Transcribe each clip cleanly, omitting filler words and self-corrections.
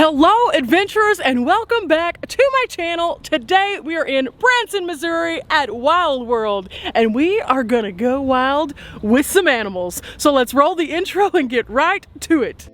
Hello adventurers and welcome back to my channel. Today we are in Branson, Missouri at Wild World and we are gonna go wild with some animals. So let's roll the intro and get right to it.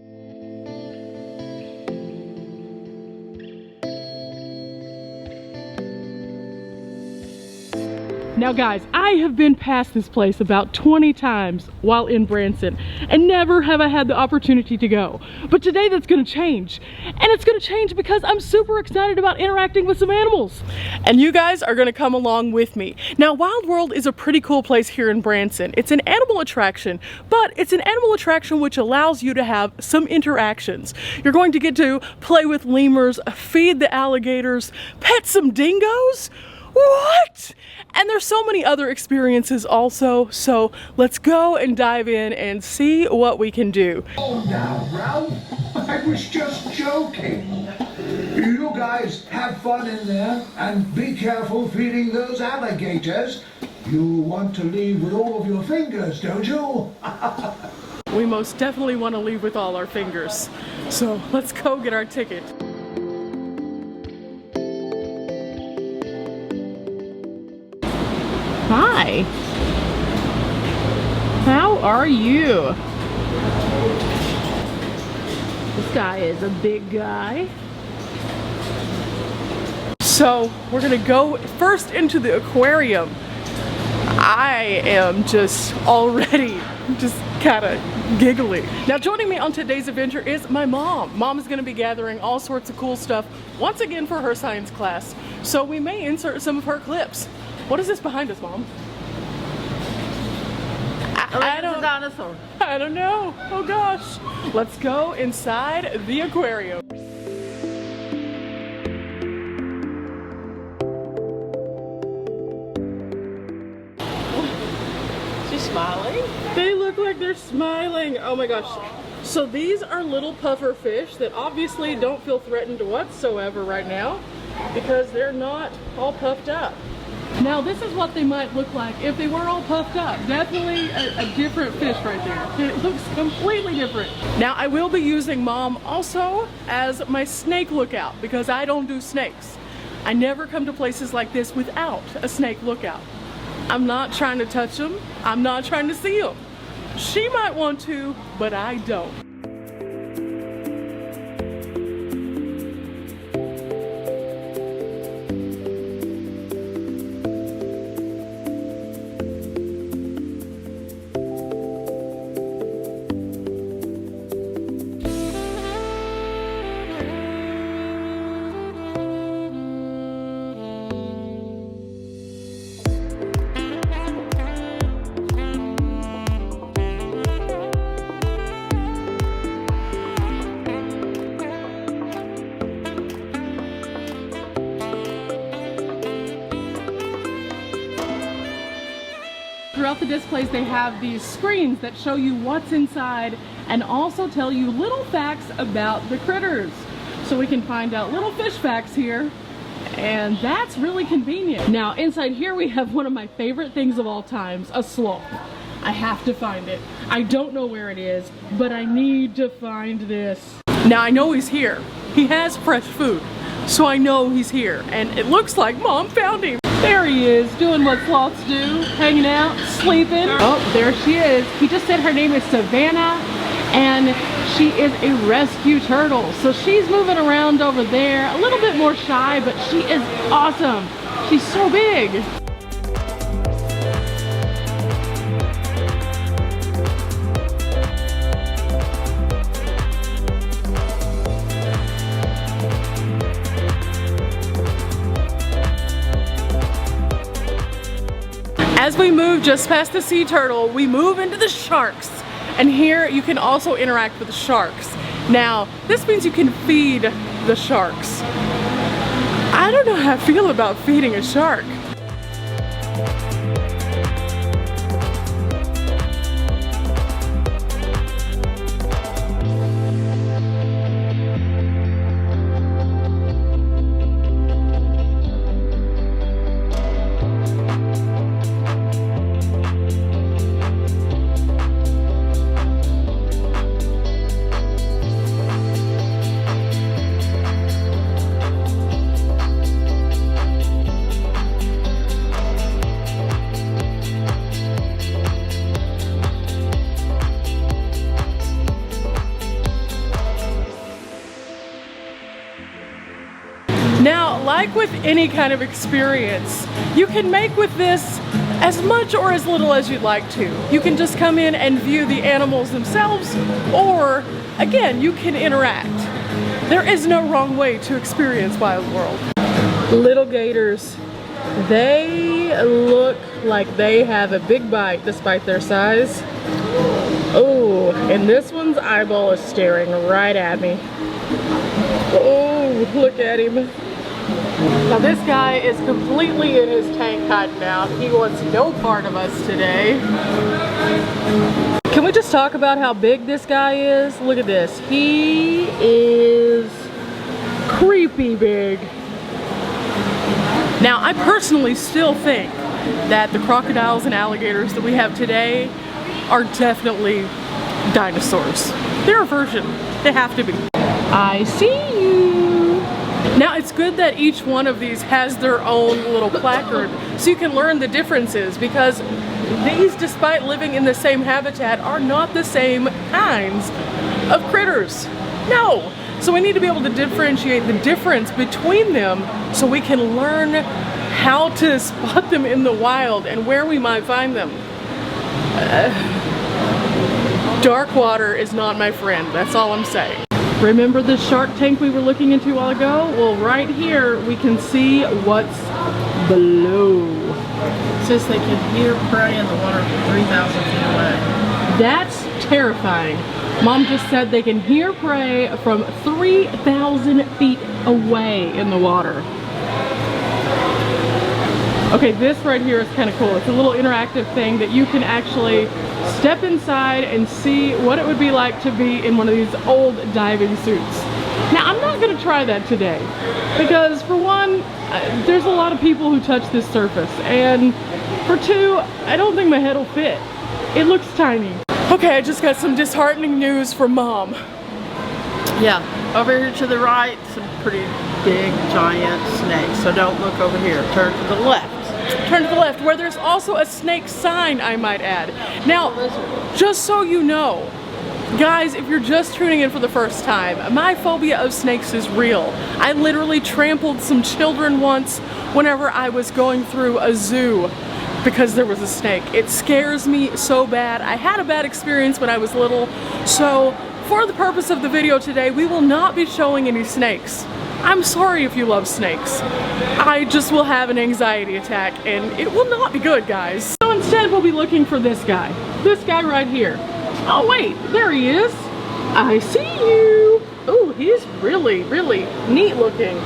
Now guys, I have been past this place about 20 times while in Branson and never have I had the opportunity to go. But today that's gonna change. And it's gonna change because I'm super excited about interacting with some animals. And you guys are gonna come along with me. Now Wild World is a pretty cool place here in Branson. It's an animal attraction, but it's an animal attraction which allows you to have some interactions. You're going to get to play with lemurs, feed the alligators, pet some dingoes. What? And there's so many other experiences also, so let's go and dive in and see what we can do. Oh now, Ralph, I was just joking. You guys have fun in there and be careful feeding those alligators. You want to leave with all of your fingers, don't you? We most definitely want to leave with all our fingers. So let's go get our ticket. Hi. How are you? This guy is a big guy. So we're gonna go first into the aquarium. I am just already kind of giggly. Now joining me on today's adventure is my mom. Mom is gonna be gathering all sorts of cool stuff once again for her science class. So we may insert some of her clips. What is this behind us, Mom? I don't, dinosaur. I don't know. Oh gosh. Let's go inside the aquarium. She's smiling. They look like they're smiling. Oh my gosh. So these are little puffer fish that obviously don't feel threatened whatsoever right now because they're not all puffed up. Now this is what they might look like if they were all puffed up. Definitely a different fish right there. It looks completely different. Now I will be using Mom also as my snake lookout because I don't do snakes. I never come to places like this without a snake lookout. I'm not trying to touch them. I'm not trying to see them. She might want to, but I don't. Throughout the displays they have these screens that show you what's inside and also tell you little facts about the critters. So we can find out little fish facts here and that's really convenient. Now inside here we have one of my favorite things of all times, a sloth. I have to find it. I don't know where it is, but I need to find this. Now I know he's here. He has fresh food, so I know he's here and it looks like Mom found him. There he is, doing what sloths do, hanging out, sleeping. Oh, there she is. He just said her name is Savannah, and she is a rescue turtle. So she's moving around over there, a little bit more shy, but she is awesome. She's so big. As we move just past the sea turtle, we move into the sharks. And here you can also interact with the sharks. Now, this means you can feed the sharks. I don't know how I feel about feeding a shark. like with any kind of experience, you can make with this as much or as little as you'd like to. You can just come in and view the animals themselves, or again, you can interact. There is no wrong way to experience Wild World. Little gators. They look like they have a big bite despite their size. Oh, and this one's eyeball is staring right at me. Oh, look at him. Now this guy is completely in his tank hiding out. He wants no part of us today. Can we just talk about how big this guy is? Look at this. He is creepy big. Now, I personally still think that the crocodiles and alligators that we have today are definitely dinosaurs. They're a version. They have to be. I see you. Now, it's good that each one of these has their own little placard so you can learn the differences, because these, despite living in the same habitat, are not the same kinds of critters. No. So we need to be able to differentiate the difference between them so we can learn how to spot them in the wild and where we might find them. Dark water is not my friend, that's all I'm saying. Remember the shark tank we were looking into a while ago? Well, right here we can see what's below. It says they can hear prey in the water from 3,000 feet away. That's terrifying. Mom just said they can hear prey from 3,000 feet away in the water. Okay, this right here is kind of cool. It's a little interactive thing that you can actually step inside and see what it would be like to be in one of these old diving suits. Now, I'm not going to try that today because, for one, there's a lot of people who touch this surface, and for two, I don't think my head will fit. It looks tiny. Okay, I just got some disheartening news from Mom. Yeah, over here to the right, some pretty big, giant snakes. So don't look over here. Turn to the left. Turn to the left, where there's also a snake sign, I might add. Now, just so you know, guys, if you're just tuning in for the first time, my phobia of snakes is real. I literally trampled some children once whenever I was going through a zoo because there was a snake. It scares me so bad. I had a bad experience when I was little, so for the purpose of the video today, we will not be showing any snakes. I'm sorry if you love snakes. I just will have an anxiety attack and it will not be good, guys. So instead we'll be looking for this guy. This guy right here. Oh wait, there he is. I see you. Oh, he's really, really neat looking.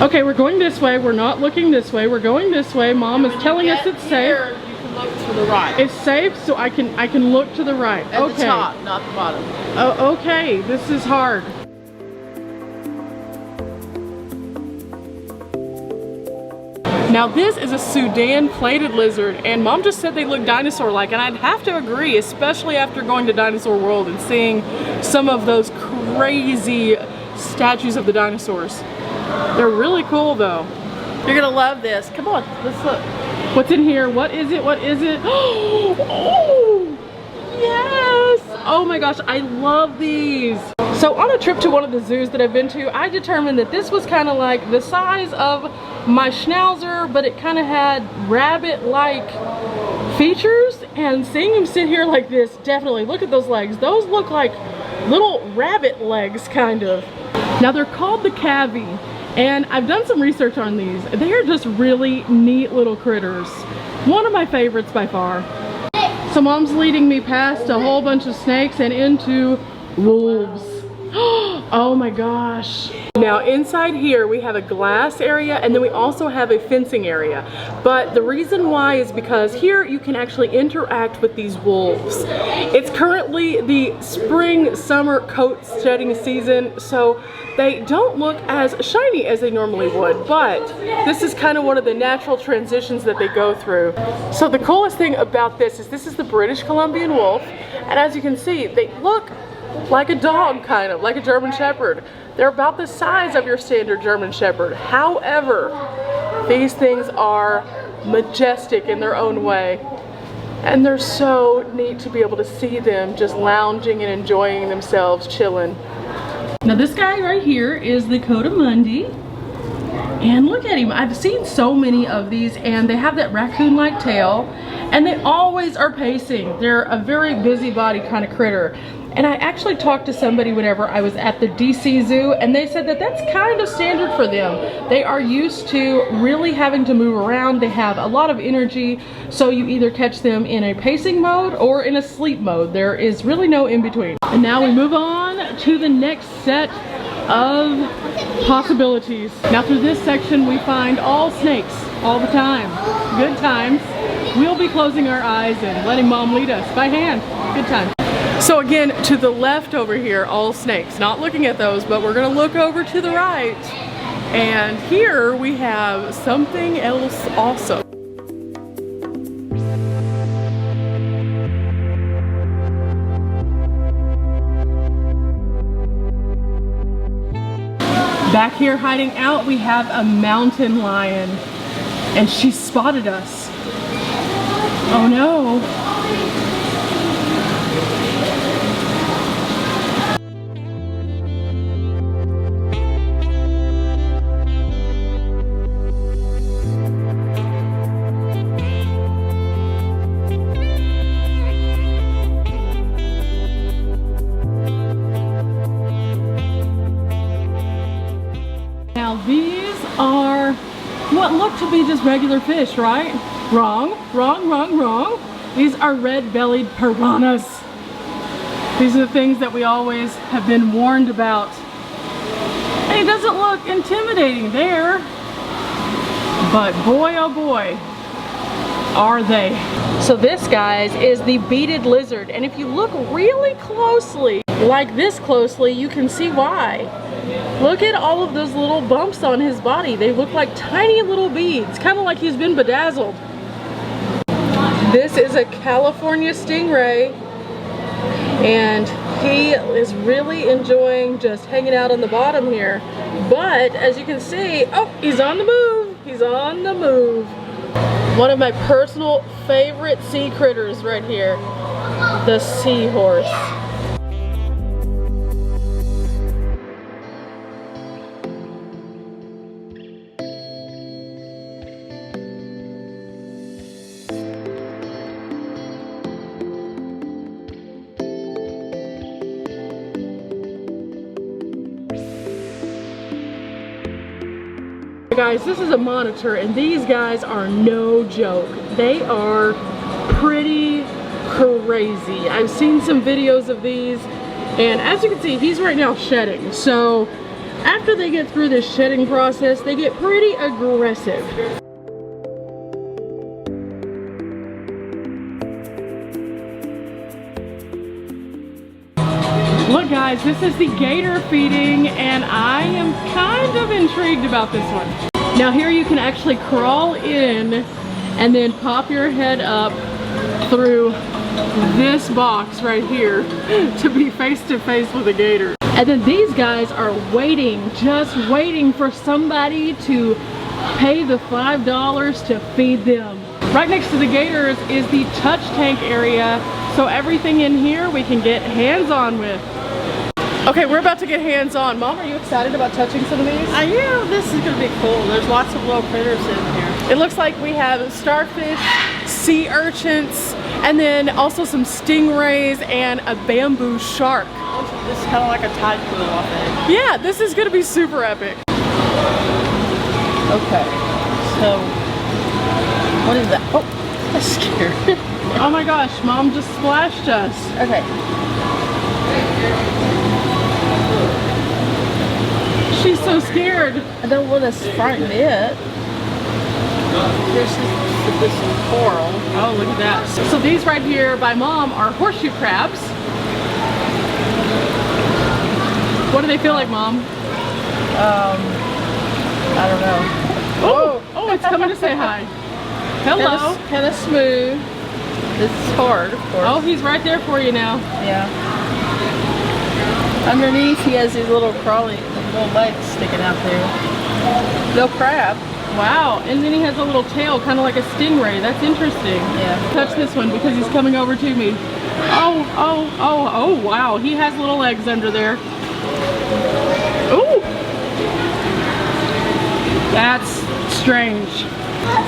Okay, we're going this way. We're not looking this way. We're going this way. Mom is telling us it's safe. You can look to the right. It's safe, so I can look to the right. At okay. the top, not the bottom. Oh, okay. This is hard. Now this is a Sudan plated lizard, and Mom just said they look dinosaur-like, and I'd have to agree, especially after going to Dinosaur World and seeing some of those crazy statues of the dinosaurs. They're really cool though. You're gonna love this. Come on, let's look. What's in here? What is it? What is it? Oh, yes! Oh my gosh, I love these. So on a trip to one of the zoos that I've been to, I determined that this was kind of like the size of my schnauzer, but it kind of had rabbit-like features, and seeing him sit here like this, definitely, look at those legs. Those look like little rabbit legs, kind of. Now they're called the cavy, and I've done some research on these. They are just really neat little critters. One of my favorites by far. So Mom's leading me past a whole bunch of snakes and into wolves. Oh my gosh. Now inside here we have a glass area, and then we also have a fencing area. But the reason why is because here you can actually interact with these wolves. It's currently the spring-summer coat shedding season, so they don't look as shiny as they normally would, but this is kind of one of the natural transitions that they go through. So the coolest thing about this is the British Columbian wolf, and as you can see, they look like a dog, kind of like a German Shepherd. They're about the size of your standard German Shepherd. However, these things are majestic in their own way, and they're so neat to be able to see them just lounging and enjoying themselves, chilling. Now this guy right here is the Cotamundi. And look at him. I've seen so many of these, and they have that raccoon-like tail, and they always are pacing. They're a very busybody kind of critter. And I actually talked to somebody whenever I was at the DC Zoo, and they said that that's kind of standard for them. They are used to really having to move around. They have a lot of energy, so you either catch them in a pacing mode or in a sleep mode. There is really no in between. And now we move on to the next set of possibilities. Now through this section we find all snakes all the time. Good times. We'll be closing our eyes and letting Mom lead us by hand. Good times. So again, to the left over here, all snakes. Not looking at those, but we're gonna look over to the right. And here we have something else awesome. Back here hiding out, we have a mountain lion. And she spotted us. Oh no. Now these are what look to be just regular fish, right? Wrong, wrong, wrong, wrong. These are red-bellied piranhas. These are the things that we always have been warned about. And it doesn't look intimidating there, but boy oh boy, are they. So this, guys, is the beaded lizard, and if you look really closely, like this closely, you can see why. Look at all of those little bumps on his body. They look like tiny little beads, kind of like he's been bedazzled. This is a California stingray, and he is really enjoying just hanging out on the bottom here. But as you can see, oh, he's on the move. He's on the move. One of my personal favorite sea critters right here, the seahorse. Guys, this is a monitor, and these guys are no joke. They are pretty crazy. I've seen some videos of these, and as you can see, he's right now shedding. So after they get through this shedding process, they get pretty aggressive. Look guys, this is the gator feeding, and I am kind of intrigued about this one. Now here you can actually crawl in and then pop your head up through this box right here to be face to face with a gator. And then these guys are waiting, just waiting for somebody to pay the $5 to feed them. Right next to the gators is the touch tank area, so everything in here we can get hands-on with. Okay, we're about to get hands-on. Mom, are you excited about touching some of these? Yeah, this is gonna be cool. There's lots of little critters in here. It looks like we have starfish, sea urchins, and then also some stingrays and a bamboo shark. This is kind of like a tide pool, I think. Yeah, this is gonna be super epic. Okay, so what is that? Oh, I'm scared. Oh my gosh, Mom just splashed us. Okay. She's so scared. I don't want to frighten it. Here's this coral. Oh, look at that. So these right here by Mom are horseshoe crabs. What do they feel like, Mom? I don't know. Oh, it's coming to say hi. Hello. Kind of smooth. This is hard, of course. Oh, he's right there for you now. Yeah. Underneath, he has these little crawly little legs sticking out there. Little crab. Wow, and then he has a little tail, kind of like a stingray. That's interesting. Yeah. Touch this one because he's coming over to me. Oh, wow. He has little legs under there. Ooh. strange.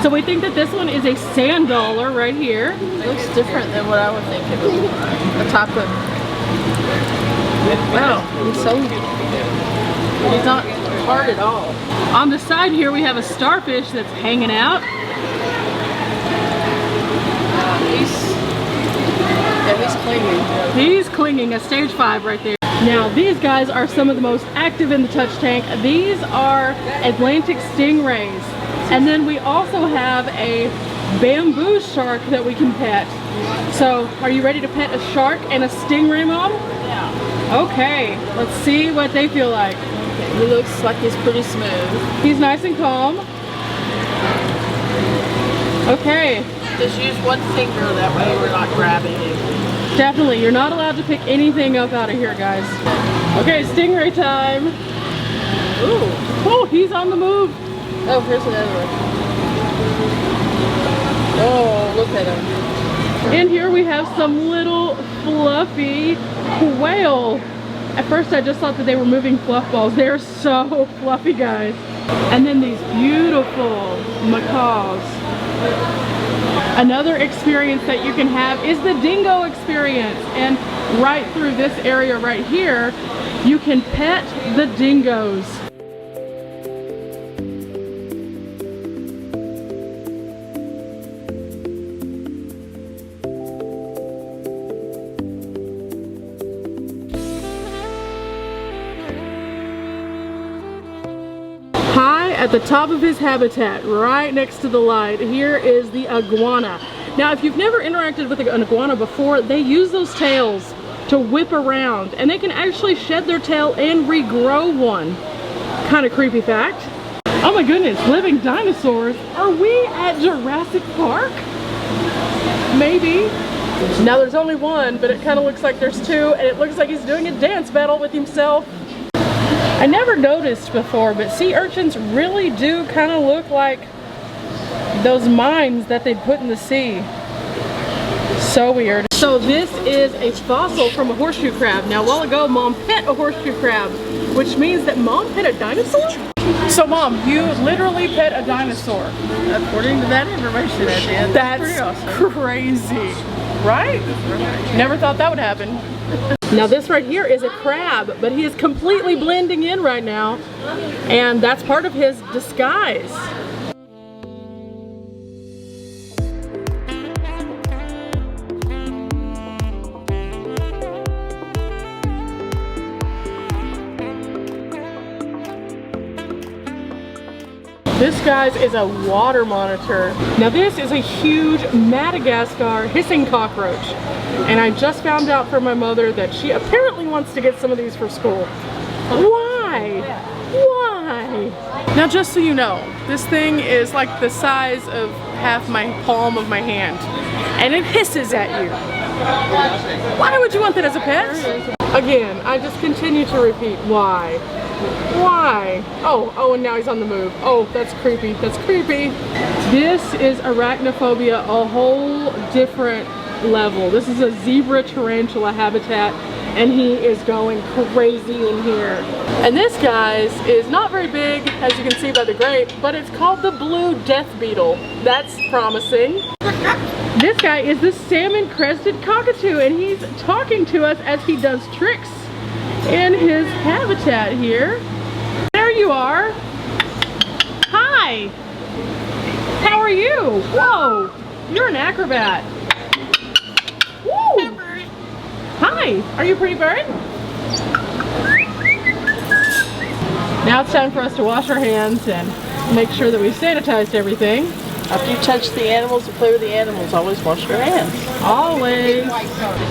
So we think that this one is a sand dollar right here. It looks different than what I would think it would be. A type of... Wow, he's not hard at all. On the side here we have a starfish that's hanging out. He's clinging. He's clinging at stage 5 right there. Now these guys are some of the most active in the touch tank. These are Atlantic stingrays. And then we also have a bamboo shark that we can pet. So are you ready to pet a shark and a stingray, Mom? Yeah. Okay, let's see what they feel like. Okay. He looks like he's pretty smooth. He's nice and calm. Okay. Just use one finger, that way we're not grabbing him. Definitely, you're not allowed to pick anything up out of here, guys. Okay, stingray time. Ooh. Oh, he's on the move. Oh, here's another one. Oh, look at him. In here we have some little fluffy quail. At first I just thought that they were moving fluff balls. They're so fluffy, guys. And then these beautiful macaws. Another experience that you can have is the dingo experience. And right through this area right here, you can pet the dingoes. At the top of his habitat, right next to the light, here is the iguana. Now, if you've never interacted with an iguana before, they use those tails to whip around, and they can actually shed their tail and regrow one. Kind of creepy fact. Oh my goodness, living dinosaurs. Are we at Jurassic Park? Maybe. Now there's only one, but it kind of looks like there's two, and it looks like he's doing a dance battle with himself. I never noticed before, but sea urchins really do kind of look like those mines that they put in the sea. So weird. So this is a fossil from a horseshoe crab. Now, a while ago, Mom pet a horseshoe crab, which means that Mom pet a dinosaur? So Mom, you literally pet a dinosaur. According to that information I did. That's pretty awesome. Crazy, right? Never thought that would happen. Now this right here is a crab, but he is completely blending in right now, and that's part of his disguise. This, guys, is a water monitor. Now this is a huge Madagascar hissing cockroach. And I just found out from my mother that she apparently wants to get some of these for school. Why? Why? Now just so you know, this thing is like the size of half my palm of my hand. And it hisses at you. Why would you want that as a pet? Again, I just continue to repeat, why? Why? Oh, and now he's on the move. Oh, that's creepy. That's creepy. This is arachnophobia, a whole different level. This is a zebra tarantula habitat, and he is going crazy in here. And this, guys, is not very big, as you can see by the grape, but it's called the blue death beetle. That's promising. This guy is the salmon-crested cockatoo, and he's talking to us as he does tricks in his habitat here. There you are. Hi. How are you? Whoa, you're an acrobat. Woo. Hi, are you a pretty bird? Now it's time for us to wash our hands and make sure that we've sanitized everything. After you touch the animals and play with the animals, always wash your hands. Always.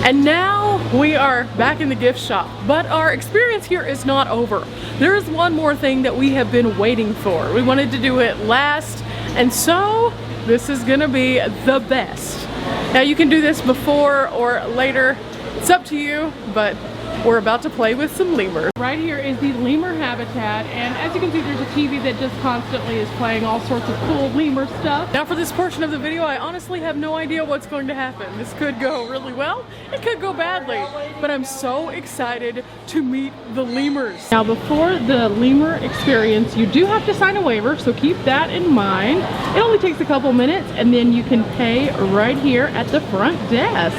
And now we are back in the gift shop, but our experience here is not over. There is one more thing that we have been waiting for. We wanted to do it last, and so this is gonna be the best. Now you can do this before or later. It's up to you, but We're about to play with some lemurs. Right here is the lemur habitat, and as you can see, there's a TV that just constantly is playing all sorts of cool lemur stuff. Now for this portion of the video, I honestly have no idea what's going to happen. This could go really well, it could go badly, but I'm so excited to meet the lemurs. Now before the lemur experience, you do have to sign a waiver, so keep that in mind. It only takes a couple minutes, and then you can pay right here at the front desk.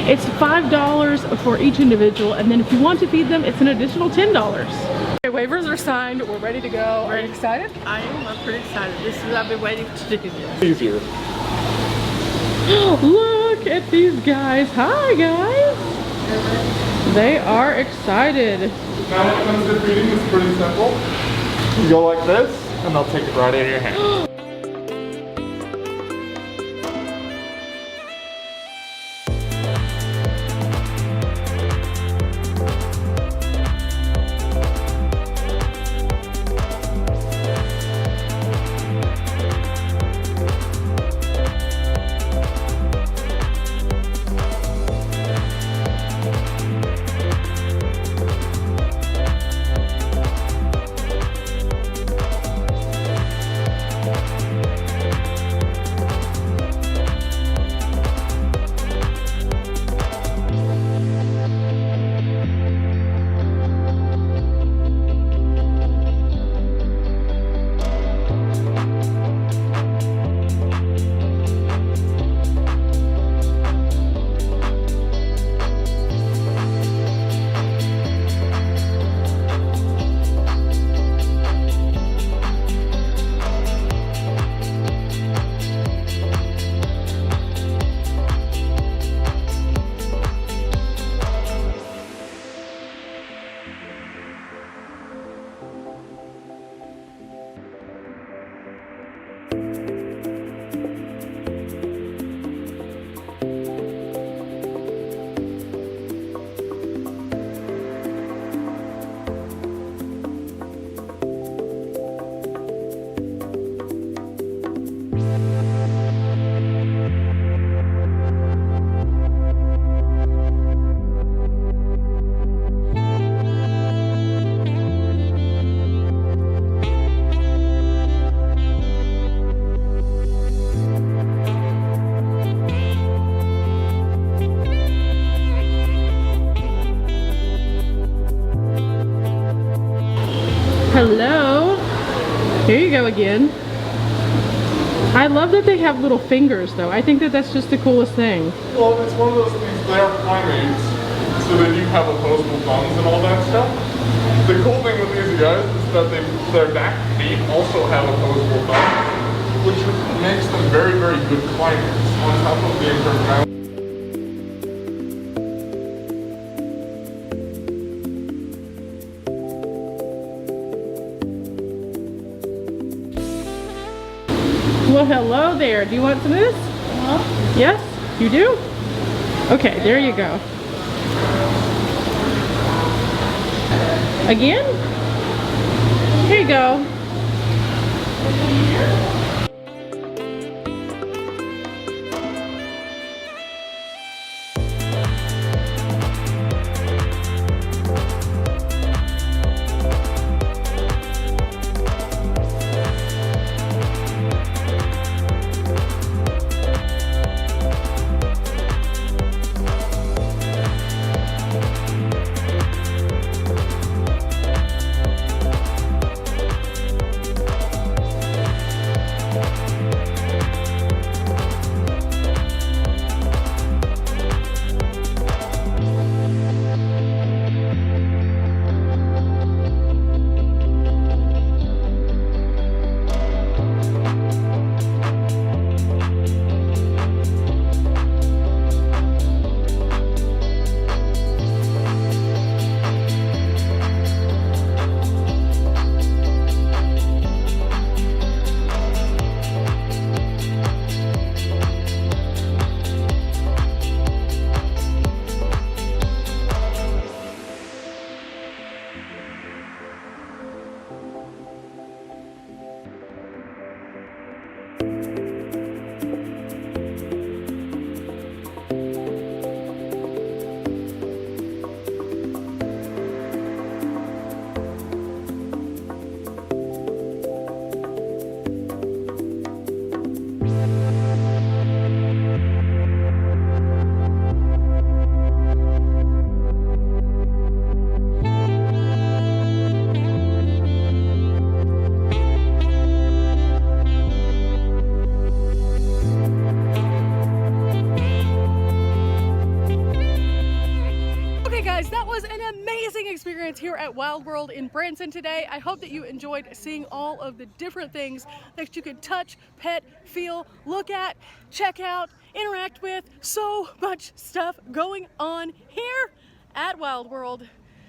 It's $5 for each individual, and then if you want to feed them, it's an additional $10. Okay, waivers are signed. We're ready to go. Are you excited? I am. I'm pretty excited. I've been waiting to do this. Easier. Look at these guys. Hi, guys. They are excited. Now when it comes to feeding, it's pretty simple. You go like this, and they'll take it right out of your hand. Hello. Here you go again. I love that they have little fingers though. I think that that's just the coolest thing. Well, it's one of those things, they are primates, so they do have opposable thumbs and all that stuff. The cool thing with these guys is that their back feet also have opposable thumbs, which makes them very, very good climbers, on top of being profound. Well, hello there. Do you want some of this? Yes? You do? Okay, there you go. Again? Here you go. experience here at Wild World in Branson today. I hope that you enjoyed seeing all of the different things that you can touch, pet, feel, look at, check out, interact with. So much stuff going on here at Wild World.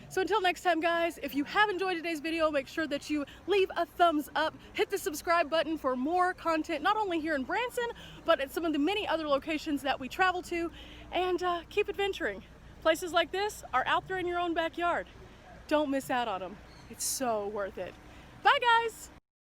So until next time, guys, if you have enjoyed today's video, make sure that you leave a thumbs up, hit the subscribe button for more content, not only here in Branson, but at some of the many other locations that we travel to, and keep adventuring. Places like this are out there in your own backyard. Don't miss out on them. It's so worth it. Bye, guys.